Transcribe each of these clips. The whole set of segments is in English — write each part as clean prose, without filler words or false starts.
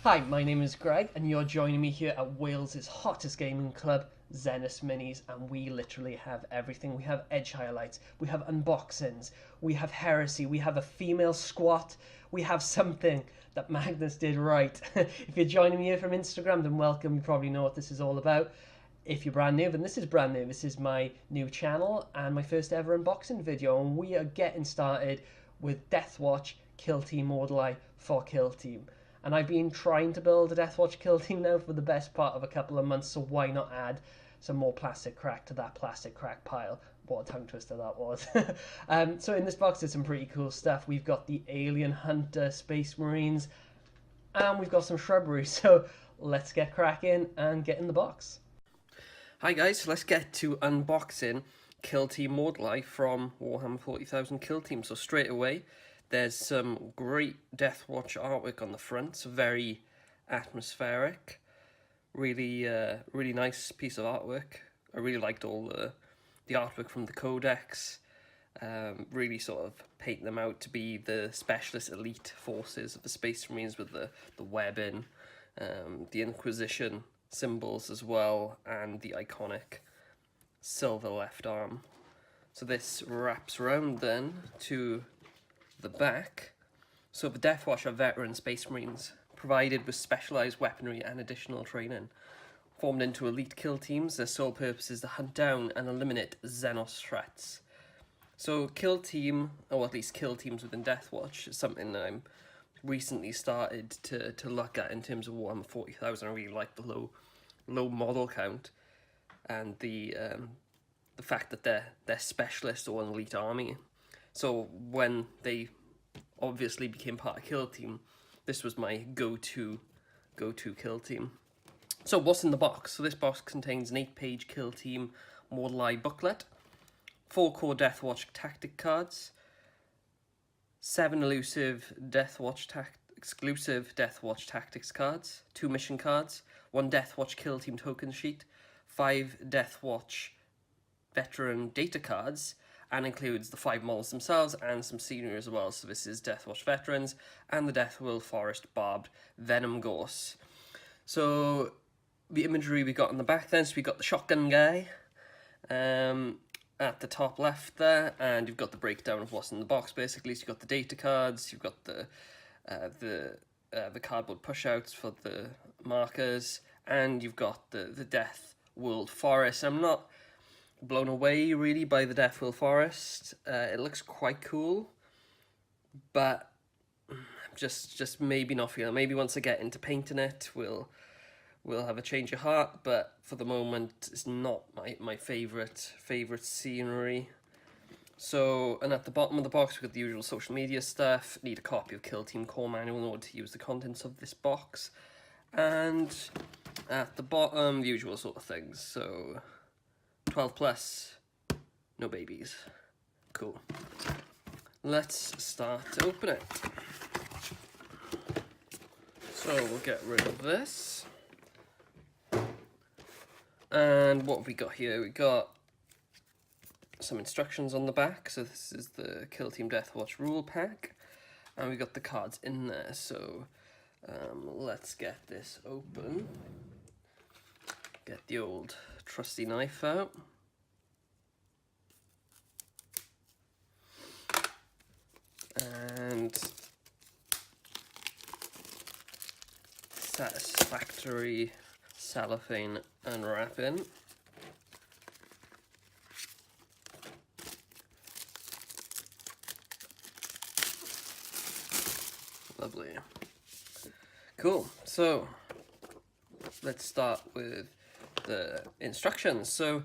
Hi, my name is Greg, and you're joining me here at Wales's hottest gaming club, Xenus Minis, and we literally have everything. We have edge highlights, we have unboxings, we have heresy, we have a female squat, we have something that Magnus did right. If you're joining me here from Instagram, then welcome. You probably know what this is all about. If you're brand new, then this is brand new. This is my new channel and my first ever unboxing video, and we are getting started with Deathwatch Kill Team Mordelai for Kill Team. And I've been trying to build a Deathwatch Kill Team now for the best part of a couple of months, so why not add some more plastic crack to that plastic crack pile? What a tongue twister that was. So in this box there's some pretty cool stuff. We've got the Alien Hunter Space Marines, and we've got some shrubbery, so let's get cracking and get in the box. Hi guys, let's get to unboxing Kill Team Mordelai from Warhammer 40,000 Kill Team. So straight away, there's some great Deathwatch artwork on the front, so very atmospheric, really nice piece of artwork. I really liked all the artwork from the codex, really sort of paint them out to be the specialist elite forces of the Space Marines with the webbing, the Inquisition symbols as well, and the iconic silver left arm. So this wraps around then to the back. So the Deathwatch are veteran Space Marines, provided with specialised weaponry and additional training. Formed into elite kill teams, their sole purpose is to hunt down and eliminate Xenos threats. So kill team, or at least kill teams within Deathwatch, is something that I'm recently started to look at in terms of Warhammer 40,000. I really like the low model count, and the fact that they're specialists or an elite army. So when they obviously became part of Kill Team, this was my go-to Kill Team. So what's in the box? So this box contains an 8-page Kill Team Mordelai booklet, 4 core Deathwatch tactic cards, 7 exclusive Deathwatch tactics cards, 2 mission cards, 1 Deathwatch Kill Team token sheet, 5 Deathwatch veteran data cards, and includes the 5 models themselves and some scenery as well. So this is Deathwatch Veterans and the Deathwheel Forest Barbed Venom Gorse. So the imagery we got on the back then, so we got the shotgun guy at the top left there, and you've got the breakdown of what's in the box basically. So you've got the data cards, you've got the cardboard pushouts for the markers, and you've got the Death World Forest. I'm not blown away really by the Deathwheel Forest. It looks quite cool, but just maybe not feeling. Maybe once I get into painting it, we'll have a change of heart. But for the moment, it's not my favorite scenery. So, and at the bottom of the box, we've got the usual social media stuff. Need a copy of Kill Team core manual in order to use the contents of this box, and at the bottom, the usual sort of things. So 12 plus, no babies. Cool. Let's start to open it. So we'll get rid of this. And what have we got here? We got some instructions on the back. So this is the Kill Team Deathwatch rule pack. And we got the cards in there. So let's get this open. Get the old trusty knife out. And satisfactory cellophane unwrapping. Lovely. Cool. So let's start with the instructions. So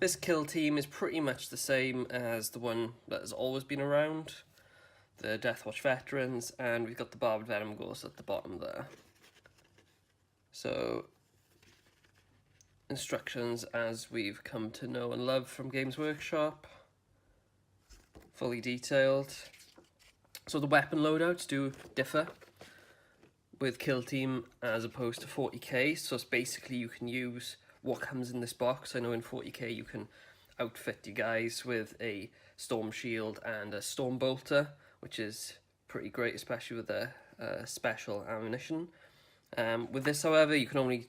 this kill team is pretty much the same as the one that has always been around, the Deathwatch Veterans, and we've got the Barbed Venom Gorse at the bottom there. So instructions as we've come to know and love from Games Workshop, fully detailed. So the weapon loadouts do differ with Kill Team as opposed to 40k. So it's basically you can use what comes in this box. I know in 40k you can outfit you guys with a Storm Shield and a Storm Bolter, which is pretty great, especially with the special ammunition. With this, however, you can only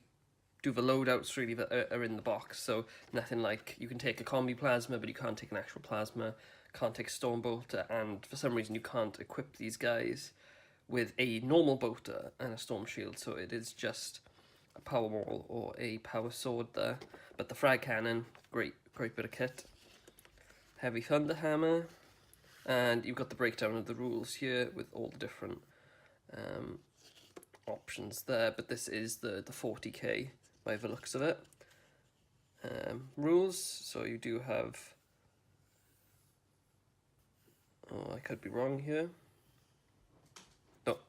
do the loadouts really that are in the box, so nothing like you can take a combi plasma, but you can't take an actual plasma, can't take a storm bolter, and for some reason you can't equip these guys with a normal bolter and a storm shield, so it is just a power maul or a power sword there. But the frag cannon, great bit of kit. Heavy thunder hammer, and you've got the breakdown of the rules here with all the different options there, but this is the 40k by the looks of it. Rules, so you do have, oh, I could be wrong here.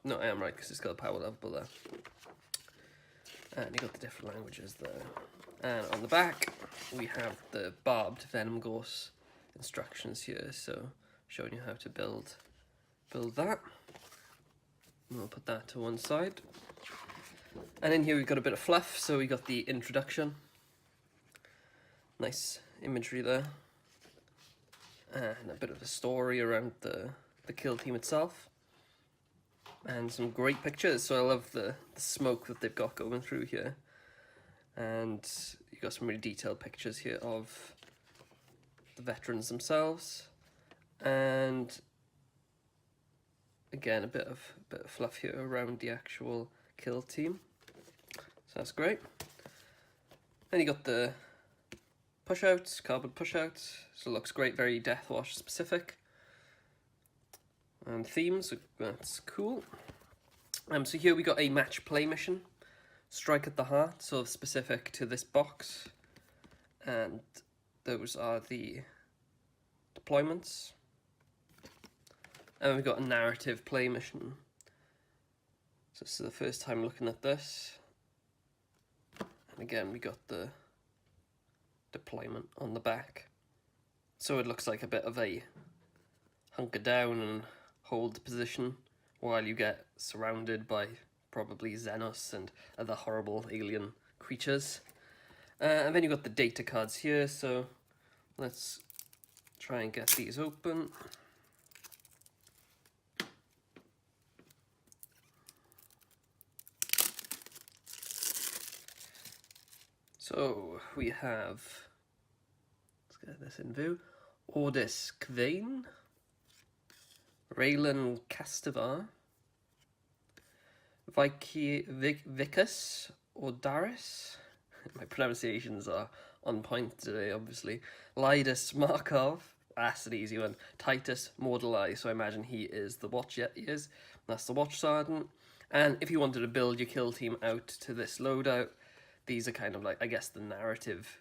No, I am right, because it's got a power level there. And you got the different languages there. And on the back, we have the barbed venom gorse instructions here, so showing you how to build that. And we'll put that to one side. And in here we've got a bit of fluff, so we got the introduction. Nice imagery there. And a bit of a story around the kill team itself. And some great pictures, so I love the smoke that they've got going through here. And you've got some really detailed pictures here of the veterans themselves. And again, a bit of fluff here around the actual kill team. So that's great. Then you got the pushouts, carbon pushouts. So it looks great, very Deathwatch specific. And themes, that's cool. So here we got a match play mission, Strike at the Heart, so specific to this box. And those are the deployments. And we've got a narrative play mission. So this is the first time looking at this. And again, we got the deployment on the back. So it looks like a bit of a hunker down and hold position while you get surrounded by probably Xenus and other horrible alien creatures. And then you've got the data cards here, so let's try and get these open. So we have, let's get this in view, Ordis Kvain, Raylan Castivar, Vicus or Darius. My pronunciations are on point today, obviously. Lidus Markov, that's an easy one. Titus Mordelai, so I imagine he is the watch, yeah, he is. That's the watch sergeant. And if you wanted to build your kill team out to this loadout, these are kind of like, I guess, the narrative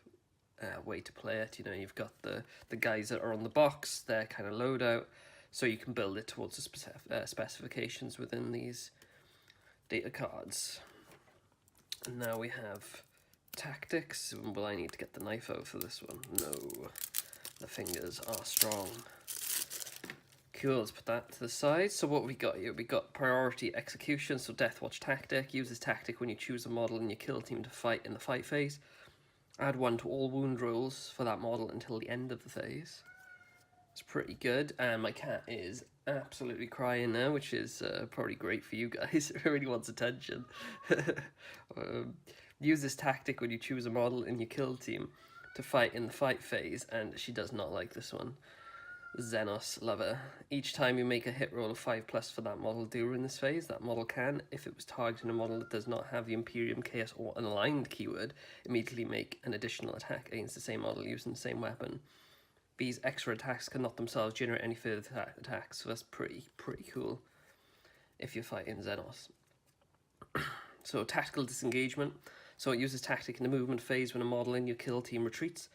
way to play it. You know, you've got the guys that are on the box, their kind of loadout, so you can build it towards the specifications within these data cards. And now we have tactics. Will I need to get the knife out for this one? No, the fingers are strong. Cool, let's put that to the side. So what we got here, we got priority execution, so Deathwatch tactic. Use this tactic when you choose a model in your kill team to fight in the fight phase. Add 1 to all wound rolls for that model until the end of the phase. It's pretty good, and my cat is absolutely crying now, which is probably great for you guys. It really wants attention. Use this tactic when you choose a model in your kill team to fight in the fight phase, and she does not like this one. Xenus lover. Each time you make a hit roll of 5+ for that model during this phase, that model can, if it was targeting a model that does not have the Imperium, Chaos, or Unaligned keyword, immediately make an additional attack against the same model using the same weapon. These extra attacks cannot themselves generate any further attacks, so that's pretty cool if you're fighting Xenus. So tactical disengagement. So it uses tactic in the movement phase when a model in your kill team retreats.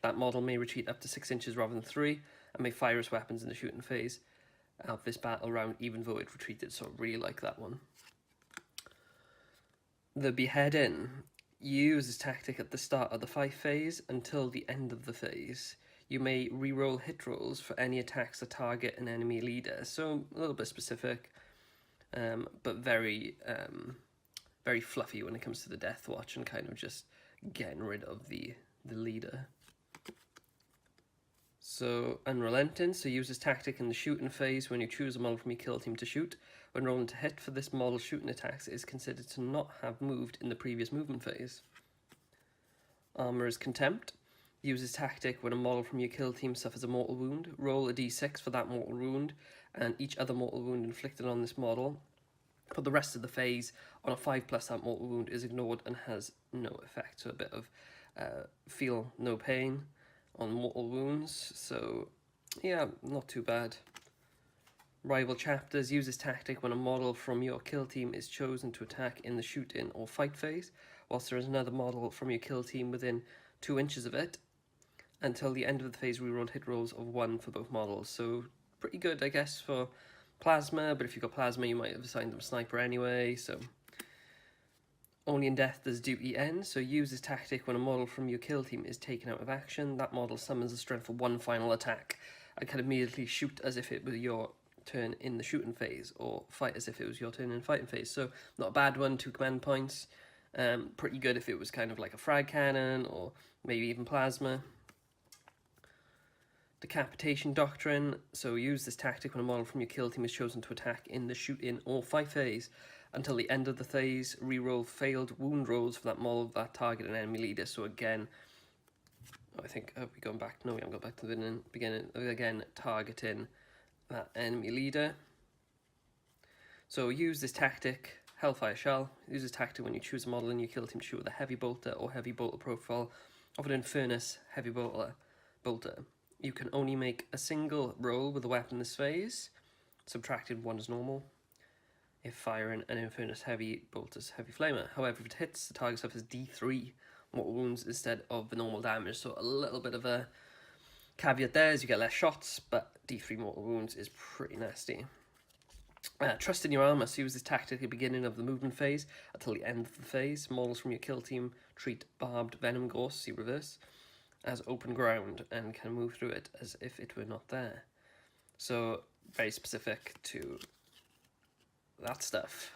That model may retreat up to 6 inches rather than 3, and may fire its weapons in the shooting phase of this battle round, even though it retreated, so I really like that one. The beheading. You use this tactic at the start of the fight phase until the end of the phase. You may re-roll hit rolls for any attacks that target an enemy leader, so a little bit specific, but very fluffy when it comes to the Deathwatch and kind of just getting rid of the leader. So, Unrelenting, so use this tactic in the shooting phase when you choose a model from your kill team to shoot. When rolling to hit for this model, shooting attacks is considered to not have moved in the previous movement phase. Armor is Contempt. Use this tactic when a model from your kill team suffers a mortal wound. Roll a d6 for that mortal wound, and each other mortal wound inflicted on this model for the rest of the phase on a 5+, that mortal wound is ignored and has no effect. So a bit of feel no pain on mortal wounds. So yeah, not too bad. Rival Chapters. Use this tactic when a model from your kill team is chosen to attack in the shoot-in or fight phase, whilst there is another model from your kill team within 2 inches of it. Until the end of the phase, reroll hit rolls of 1 for both models. So pretty good, I guess, for Plasma, but if you've got Plasma, you might have assigned them Sniper anyway, so. Only in death does duty end, so use this tactic when a model from your kill team is taken out of action. That model summons a strength for 1 final attack and can immediately shoot as if it was your turn in the shooting phase, or fight as if it was your turn in fighting phase. So not a bad one, 2 command points. Pretty good if it was kind of like a frag cannon, or maybe even Plasma. Decapitation Doctrine. So use this tactic when a model from your kill team is chosen to attack in the shoot-in or fight phase. Until the end of the phase, reroll failed wound rolls for that model that target an enemy leader. So again, I think, have we gone back? No, we haven't gone back to the beginning. Again, targeting that enemy leader. So use this tactic, Hellfire Shell. Use this tactic when you choose a model in your kill team to shoot with a heavy bolter or heavy bolter profile of an Infernus heavy bolter. You can only make a single roll with the weapon this phase, subtracted 1 as normal, if firing an Infernus heavy bolter's heavy flamer. However, if it hits, the target suffers D3 mortal wounds instead of the normal damage, so a little bit of a caveat there is you get less shots, but D3 mortal wounds is pretty nasty. Trust in your armor, so use this tactic at the beginning of the movement phase until the end of the phase. Models from your kill team treat barbed venom ghosts, see reverse, as open ground and can move through it as if it were not there. So very specific to that stuff.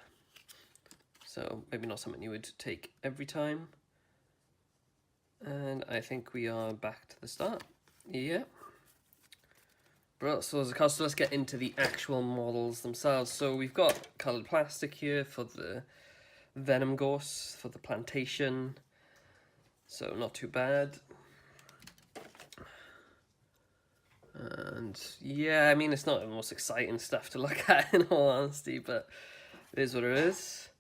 So maybe not something you would take every time. And I think we are back to the start. Yeah. Bro, so let's get into the actual models themselves. So we've got coloured plastic here for the venom ghosts, for the plantation. So not too bad. And yeah, I mean, it's not the most exciting stuff to look at in all honesty, but it is what it is.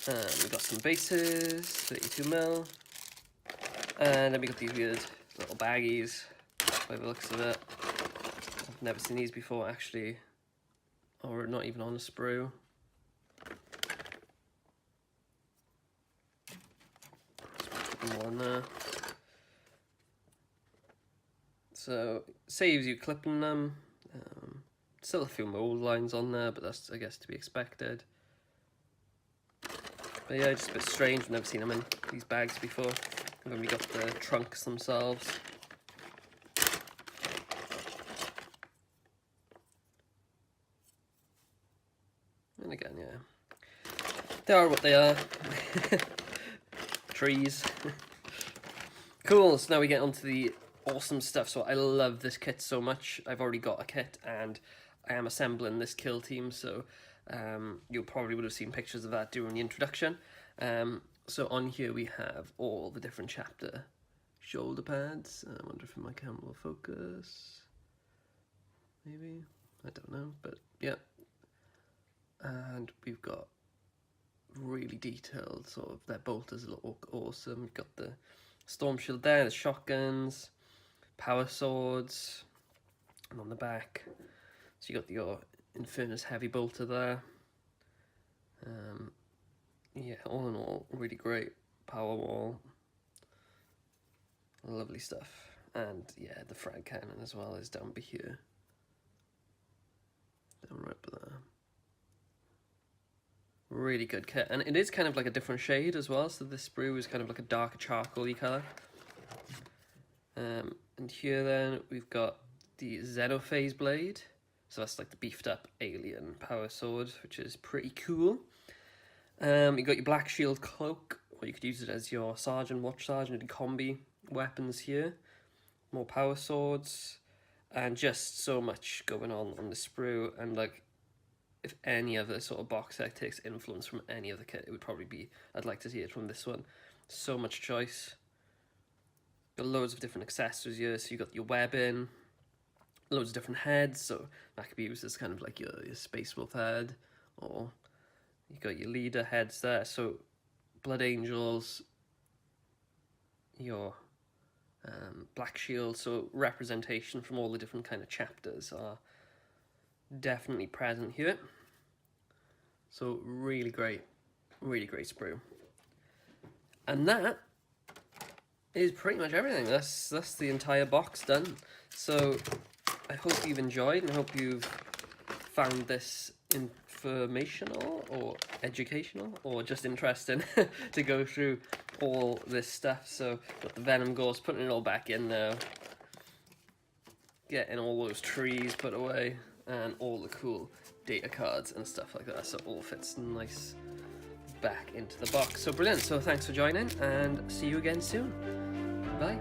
We've got some bases, 32mm, and then we got these weird little baggies by the looks of it. I've never seen these before actually, or not even on a sprue. Just put them all in there. So, saves you clipping them. Still a few mold lines on there, but that's, I guess, to be expected. But yeah, just a bit strange. I've never seen them in these bags before. And then we got the trunks themselves. And again, yeah. They are what they are. Trees. Cool, so now we get onto the awesome stuff. So I love this kit so much. I've already got a kit and I am assembling this kill team, so you probably would have seen pictures of that during the introduction. So on here we have all the different chapter shoulder pads. I wonder if my camera will focus. Maybe, I don't know, but yeah. And we've got really detailed sort of, their bolters look awesome. We've got the storm shield there, the shotguns, power swords, and on the back, so you got your Infernus heavy bolter there. Yeah, all in all, really great power wall, lovely stuff. And yeah, the frag cannon as well is down by here, down right by there. Really good kit, and it is kind of like a different shade as well, so this sprue is kind of like a darker charcoaly colour. And here then we've got the Xenophase blade, so that's like the beefed up alien power sword, which is pretty cool. You got your black shield cloak, or you could use it as your sergeant, watch sergeant, and combi weapons here. more power swords, and just so much going on the sprue. And like, if any other sort of box set takes influence from any other kit, it would probably be, I'd like to see it from this one. So much choice. Got loads of different accessories here. So you got your webbing, loads of different heads. So that could be used as kind of like your Space Wolf head, or you got your leader heads there. So Blood Angels, your Black Shield. So representation from all the different kind of chapters are definitely present here. So really great sprue. And that is pretty much everything. That's the entire box done. So I hope you've enjoyed, and I hope you've found this informational or educational or just interesting to go through all this stuff. So got the Venom Gauze, putting it all back in now, getting all those trees put away, and all the cool data cards and stuff like that, so it all fits nice back into the box. So brilliant. So thanks for joining, and see you again soon. Bye.